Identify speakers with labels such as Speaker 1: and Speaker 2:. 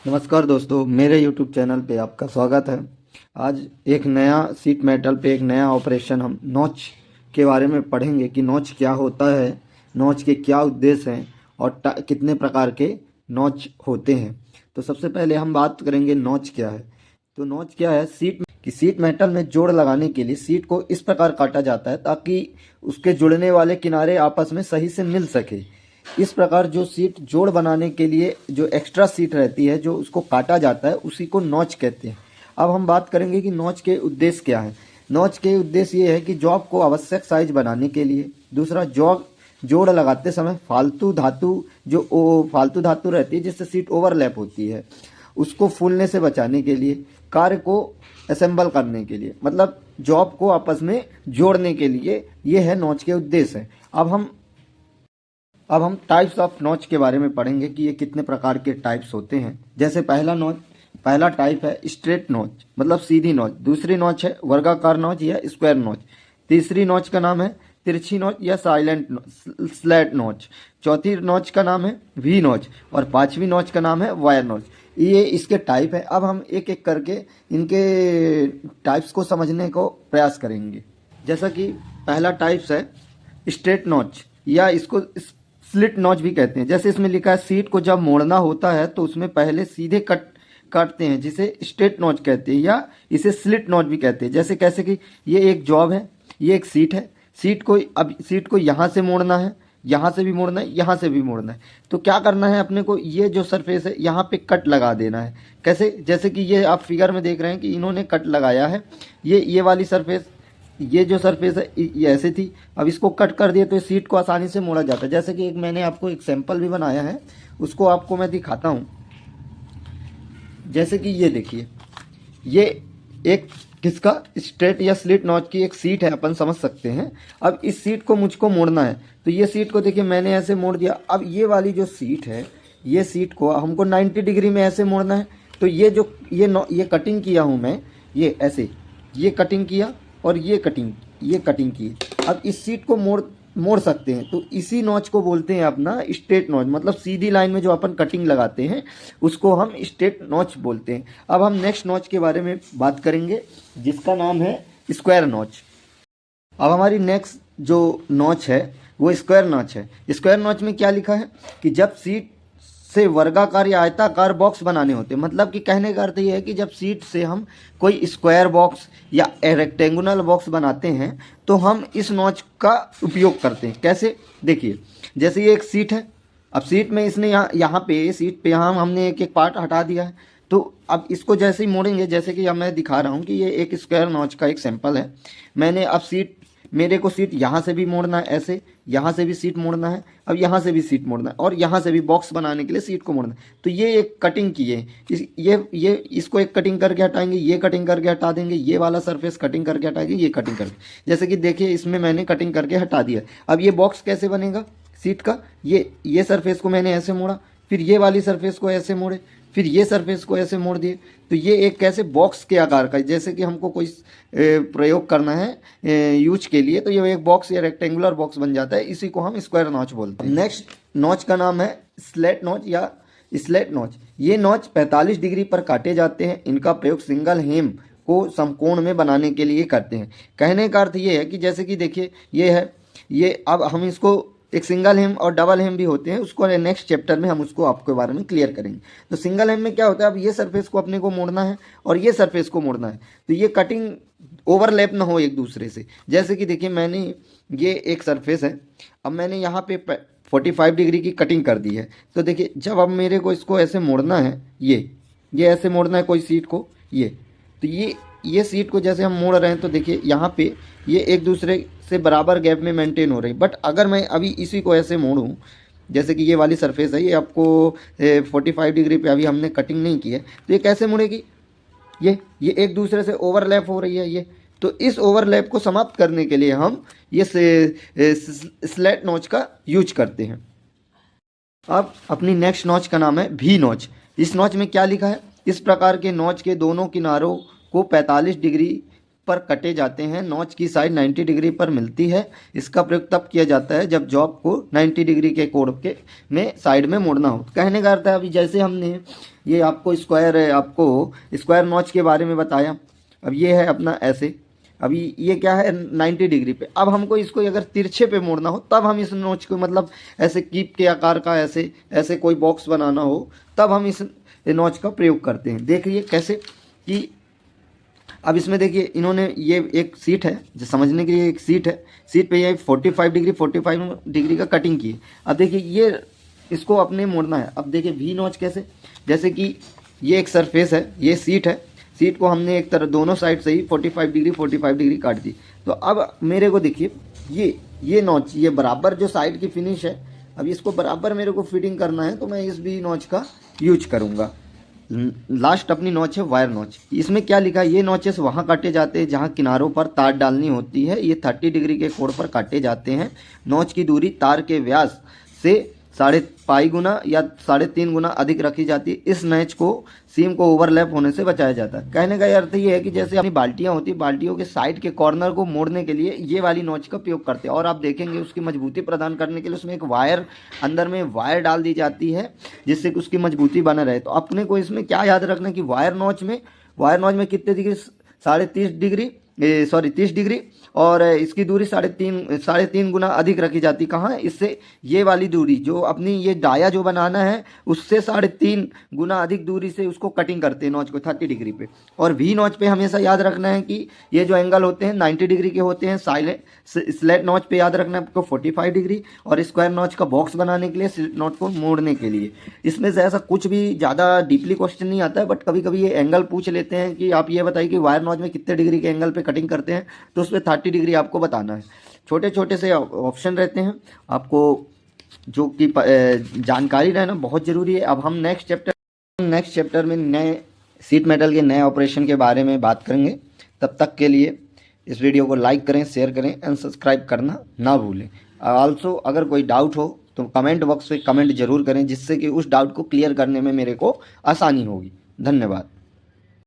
Speaker 1: नमस्कार दोस्तों, मेरे YouTube चैनल पे आपका स्वागत है। आज एक नया सीट मेटल पे एक नया ऑपरेशन हम नॉच के बारे में पढ़ेंगे कि नॉच क्या होता है, नॉच के क्या उद्देश्य हैं और कितने प्रकार के नॉच होते हैं। तो सबसे पहले हम बात करेंगे नॉच क्या है। तो नॉच क्या है, सीट मेटल में जोड़ लगाने के लिए सीट को इस प्रकार काटा जाता है ताकि उसके जुड़ने वाले किनारे आपस में सही से मिल सके। इस प्रकार जो सीट जोड़ बनाने के लिए जो एक्स्ट्रा सीट रहती है, जो उसको काटा जाता है, उसी को नॉच कहते हैं। अब हम बात करेंगे कि नॉच के उद्देश्य क्या है। नॉच के उद्देश्य ये है कि जॉब को आवश्यक साइज बनाने के लिए, दूसरा जॉब जोड़ लगाते समय फालतू धातु रहती है जिससे सीट ओवरलैप होती है, उसको फूलने से बचाने के लिए, कार्य को असेंबल करने के लिए, मतलब जॉब को आपस में जोड़ने के लिए, ये है नॉच के उद्देश्य है। अब हम टाइप्स ऑफ नॉच के बारे में पढ़ेंगे कि ये कितने प्रकार के टाइप्स होते हैं। जैसे पहला टाइप है स्ट्रेट नॉच, मतलब सीधी नॉच। दूसरी नॉच है वर्गाकार नॉच या स्क्वायर नॉच। तीसरी नॉच का नाम है तिरछी नॉच या स्लैट नॉच। चौथी नॉच का नाम है वी नॉच और पांचवी नॉच का नाम है वायर नॉच। ये इसके टाइप है। अब हम एक एक करके इनके टाइप्स को समझने को प्रयास करेंगे। जैसा कि पहला टाइप्स है स्ट्रेट नॉच या इसको स्लिट नॉच भी कहते हैं। जैसे इसमें लिखा है सीट को जब मोड़ना होता है तो उसमें पहले सीधे काटते हैं, जिसे स्ट्रेट नॉच कहते हैं या इसे स्लिट नॉच भी कहते हैं। जैसे कैसे कि ये एक जॉब है, ये एक सीट है। सीट को यहाँ से मोड़ना है, यहाँ से भी मोड़ना है, यहाँ से भी मोड़ना है। तो क्या करना है अपने को, ये जो सरफेस है यहाँ पे कट लगा देना है। कैसे, जैसे कि ये आप फिगर में देख रहे हैं कि इन्होंने कट लगाया है। ये वाली सरफेस, ये जो सरफेस है ये ऐसे थी, अब इसको कट कर दिया तो इस सीट को आसानी से मोड़ा जाता है। जैसे कि मैंने आपको एक सैंपल भी बनाया है, उसको आपको मैं दिखाता हूँ। जैसे कि ये देखिए, ये एक किसका स्ट्रेट या स्लिट नॉच की एक सीट है, अपन समझ सकते हैं। अब इस सीट को मुझको मोड़ना है, तो ये सीट को देखिए मैंने ऐसे मोड़ दिया। अब ये वाली जो सीट है, ये सीट को हमको 90 डिग्री में ऐसे मोड़ना है। तो ये कटिंग किया हूँ मैं, ये ऐसे, ये कटिंग किया और ये कटिंग की। अब इस सीट को मोड़ सकते हैं, तो इसी नॉच को बोलते हैं अपना स्ट्रेट नॉच। मतलब सीधी लाइन में जो अपन कटिंग लगाते हैं उसको हम स्ट्रेट नॉच बोलते हैं। अब हम नेक्स्ट नॉच के बारे में बात करेंगे जिसका नाम है स्क्वायर नॉच। अब हमारी नेक्स्ट जो नॉच है वो स्क्वायर नॉच है। स्क्वायर नॉच में क्या लिखा है कि जब सीट से वर्गाकार या आयताकार बॉक्स बनाने होते हैं, मतलब कि कहने का अर्थ ये है कि जब सीट से हम कोई स्क्वायर बॉक्स या रेक्टेंगुलर बॉक्स बनाते हैं तो हम इस नॉच का उपयोग करते हैं। कैसे, देखिए, जैसे ये एक सीट है। अब सीट में इसने यहाँ पे सीट पे हमने एक एक पार्ट हटा दिया है। तो अब इसको जैसे ही मोड़ेंगे, जैसे कि अब मैं दिखा रहा हूँ कि ये एक स्क्वायर नॉच का एक सैंपल है। मैंने अब मेरे को सीट यहाँ से भी मोड़ना है, ऐसे यहाँ से भी सीट मोड़ना है, अब यहाँ से भी सीट मोड़ना है और यहाँ से भी बॉक्स बनाने के लिए सीट को मोड़ना है। तो ये एक कटिंग की है। इसको एक कटिंग करके हटाएंगे, ये कटिंग करके हटा देंगे, ये वाला सरफेस कटिंग करके हटाएंगे, ये कटिंग करके। जैसे कि देखिए इसमें मैंने कटिंग करके हटा दिया। अब ये बॉक्स कैसे बनेगा सीट का, ये सरफेस को मैंने ऐसे मोड़ा, फिर ये वाली सरफेस को ऐसे मोड़े, फिर ये सरफेस को ऐसे मोड़ दिए। तो ये एक कैसे बॉक्स के आकार का, जैसे कि हमको कोई प्रयोग करना है यूज के लिए, तो ये एक बॉक्स या रेक्टेंगुलर बॉक्स बन जाता है। इसी को हम स्क्वायर नॉच बोलते हैं। नेक्स्ट नॉच का नाम है स्लैट नॉच या स्लैट नॉच। ये नॉच 45 डिग्री पर काटे जाते हैं। इनका प्रयोग सिंगल हेम को समकोण में बनाने के लिए करते हैं। कहने का अर्थ ये है कि जैसे कि देखिए ये है, ये अब हम इसको एक सिंगल हेम और डबल हेम भी होते हैं, उसको नेक्स्ट चैप्टर में हम उसको आपके बारे में क्लियर करेंगे। तो सिंगल हेम में क्या होता है, अब ये सरफेस को अपने को मोड़ना है और ये सरफेस को मोड़ना है, तो ये कटिंग ओवरलैप ना हो एक दूसरे से। जैसे कि देखिए मैंने ये एक सरफेस है, अब मैंने यहाँ पे 45 डिग्री की कटिंग कर दी है। तो देखिए जब अब मेरे को इसको ऐसे मोड़ना है, ये ऐसे मोड़ना है कोई सीट को, तो ये सीट को जैसे हम मोड़ रहे हैं, तो देखिए यहाँ पे ये एक दूसरे से बराबर गैप में मेंटेन हो रही। बट अगर मैं अभी इसी को ऐसे मोड़ूं, जैसे कि ये वाली सरफेस है, ये आपको 45 डिग्री पे अभी हमने कटिंग नहीं की है, तो ये कैसे मुड़ेगी, ये एक दूसरे से ओवरलैप हो रही है ये। तो इस ओवरलैप को समाप्त करने के लिए हम ये स्लैट नॉच का यूज करते हैं। अब अपनी नेक्स्ट नॉच का नाम है वी नॉच। इस नॉच में क्या लिखा है, इस प्रकार के नॉच के दोनों किनारों को 45 डिग्री पर कटे जाते हैं। नॉच की साइड 90 डिग्री पर मिलती है। इसका प्रयोग तब किया जाता है जब जॉब को 90 डिग्री के कोण के में साइड में मोड़ना हो। कहने का अर्थ है, अभी जैसे हमने ये आपको स्क्वायर नॉच के बारे में बताया। अब ये है अपना ऐसे, अभी ये क्या है 90 डिग्री पे। अब हमको इसको अगर तिरछे पे मोड़ना हो तब हम इस नोच को, मतलब ऐसे कीप के आकार का ऐसे कोई बॉक्स बनाना हो तब हम इस नोच का प्रयोग करते हैं। देखिए कैसे कि अब इसमें देखिए इन्होंने ये एक सीट है, जो समझने के लिए एक सीट है, सीट पे ये 45 डिग्री का कटिंग की है। अब देखिए ये इसको अपने मोड़ना है। अब देखिए वी नॉच कैसे, जैसे कि ये एक सरफेस है, ये सीट है, सीट को हमने एक तरह दोनों साइड से ही 45 डिग्री काट दी। तो अब मेरे को देखिए ये नॉच, ये बराबर जो साइड की फिनिश है, अब इसको बराबर मेरे को फिटिंग करना है तो मैं इस वी नॉच का यूज करूँगा। लास्ट अपनी नॉच है वायर नॉच। इसमें क्या लिखा है, ये नॉचेस वहाँ काटे जाते हैं जहाँ किनारों पर तार डालनी होती है। ये 30 डिग्री के कोण पर काटे जाते हैं। नॉच की दूरी तार के व्यास से 5.5 गुना या 3.5 गुना अधिक रखी जाती है। इस नॉच को सीम को ओवरलैप होने से बचाया जाता है। कहने का अर्थ ये है कि जैसे अपनी बाल्टियाँ होती है, बाल्टियों के साइड के कॉर्नर को मोड़ने के लिए ये वाली नॉच का उपयोग करते हैं। और आप देखेंगे उसकी मजबूती प्रदान करने के लिए उसमें एक वायर, अंदर में वायर डाल दी जाती है जिससे कि उसकी मजबूती बना रहे। तो अपने को इसमें क्या याद रखना है कि वायर नॉच में कितने डिग्री, 30 डिग्री और इसकी दूरी 3.5 गुना अधिक रखी जाती। कहाँ, इससे ये वाली दूरी जो अपनी ये डाया जो बनाना है उससे 3.5 गुना अधिक दूरी से उसको कटिंग करते हैं नॉच को 30 डिग्री पे। और वी नॉच पे हमेशा याद रखना है कि ये जो एंगल होते हैं 90 डिग्री के होते हैं। स्लैट नॉच पे याद रखना है आपको 45 डिग्री, और स्क्वायर नॉच का बॉक्स बनाने के लिए स्लिट नॉच को मोड़ने के लिए। इसमें से ऐसा कुछ भी ज़्यादा डीपली क्वेश्चन नहीं आता है, बट कभी कभी ये एंगल पूछ लेते हैं कि आप ये बताइए कि वायर नॉच में कितने डिग्री के एंगल पे कटिंग करते हैं, तो उस पर 30 डिग्री आपको बताना है। छोटे छोटे से ऑप्शन रहते हैं, आपको जो कि जानकारी रहना बहुत ज़रूरी है। अब हम नेक्स्ट चैप्टर में नए सीट मेटल के नए ऑपरेशन के बारे में बात करेंगे। तब तक के लिए इस वीडियो को लाइक करें, शेयर करें एंड सब्सक्राइब करना ना भूलें। आल्सो अगर कोई डाउट हो तो कमेंट बॉक्स में कमेंट जरूर करें, जिससे कि उस डाउट को क्लियर करने में मेरे को आसानी होगी। धन्यवाद।